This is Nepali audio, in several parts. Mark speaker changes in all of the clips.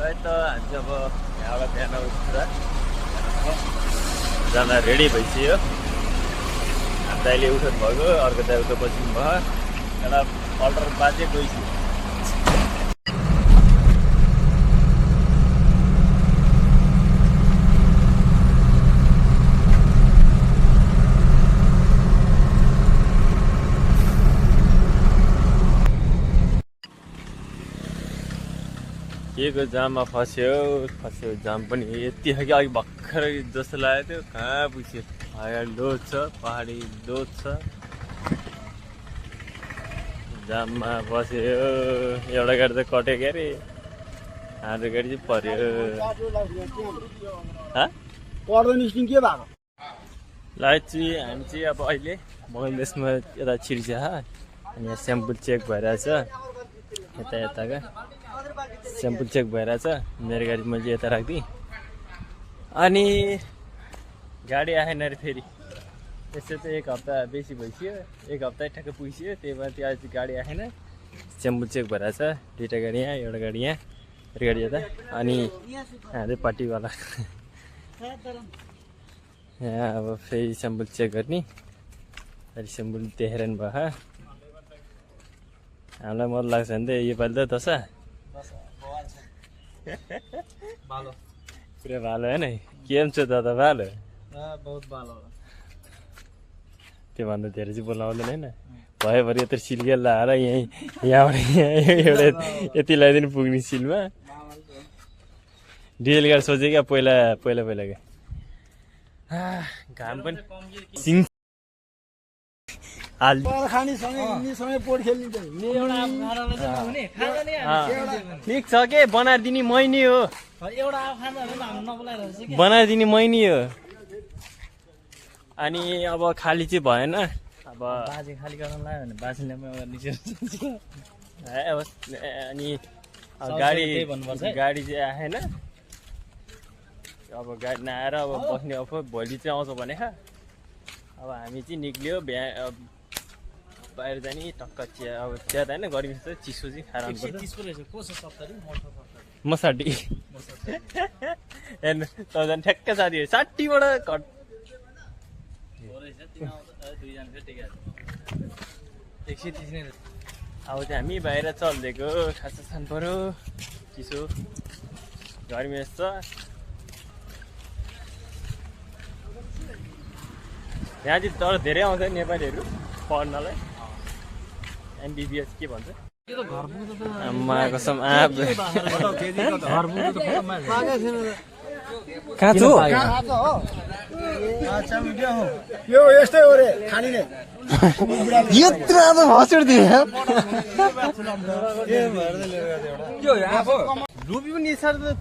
Speaker 1: है त हामी अब यहाँबाट बिहान उठेर जान रेडी भइसक्यो। दाइले उठ्नु भएको, अर्को दाइ उठ्नु बस्नु भयो, एउटा अल्टर बाजे गइसक्यो। केको जाममा फस्यो जाम पनि यति खालको अलिक भर्खरै जस्तो लागेको थियो। कहाँ पुग्यो, हावा लोड छ, पहाडी लोड छ, जाममा फस्यो। एउटा गाडी त कट्यो के अरे, हाम्रो गाडी चाहिँ पर्यो। लाइट चाहिँ हामी चाहिँ अब अहिले बङ्गलादेशमा यता छिर्छ अनि यहाँ स्याम्पल चेक भइरहेछ। यताका स्याम्पल चेक भइरहेछ। मेरो गाडी मैले यता राखिदिएँ अनि गाडी आएन अरे फेरि। त्यसो त एक हप्ता बेसी भइसक्यो, एक हप्ता ठ्याक्कै पुगिसक्यो। त्यही भएर त्यो आज गाडी आएन, स्याम्पल चेक भइरहेछ। दुईवटा गाडी यहाँ, एउटा गाडी यहाँ, एउटा गाडी यता अनि यहाँ पार्टीवाला यहाँ अब फेरि स्याम्पल चेक गर्ने। अहिले स्याम्पल देखेर नि भयो। हामीलाई मन लाग्छ भने त योपालि त दशा पुरा भालो होइन। केम छ दादा? भालो
Speaker 2: बहुत भालो।
Speaker 1: त्योभन्दा धेरै चाहिँ बोलाउँदैन होइन। भयो भने यत्रो सिलगेल लगाएर यहाँबाट यहाँ एउटा यति लगाइदिनु पुग्ने सिलमा। डिजेल गाडी सोचेँ क्या पहिला क्या घाम पनि सिङ ठिक छ के बनाइदिने मै नि हो, बनाइदिने मै नि हो। अनि अब खाली चाहिँ भएन। अब
Speaker 2: बाजे खाली गर्न लाग्यो भने बाजेले
Speaker 1: अनि गाडी चाहिँ आएन। अब गाडी नआएर अब बस्ने अब भोलि चाहिँ आउँछ भने अब हामी चाहिँ निक्लियो बाहिर जाने टक्क चिया। अब चिया त होइन, गर्मी छ, चिसो चाहिँ खाएर मसाठी हेर्नु तँलाई ठ्याक्क साथी 60बाट घट अब चाहिँ हामी बाहिर चलिदिएको खाजा खानु पऱ्यो। चिसो गर्मी यस्तो यहाँ चाहिँ तर धेरै आउँछ नेपालीहरू पढ्नलाई। एमबिबिएस के भन्छ कसम
Speaker 3: यस्तै हो रे खाने
Speaker 1: रुबी पनि सर त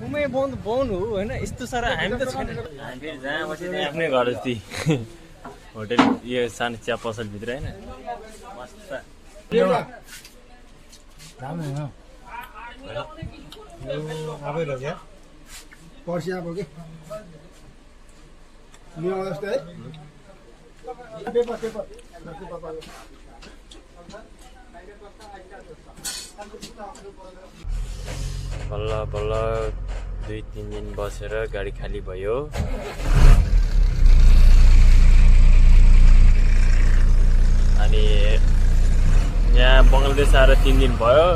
Speaker 1: कुमै बन्द हो होइन। यस्तो साह्रो हामी त छैन। हामी जहाँ बस्यो त्यहाँ आफ्नै घर जति होटेल यो सानो चिया पसलभित्र होइन। मस्त बल्ल बल्ल 2-3 दिन बसेर गाडी खाली भयो। अनि यहाँ बङ्गलादेश आएर 3 दिन भयो।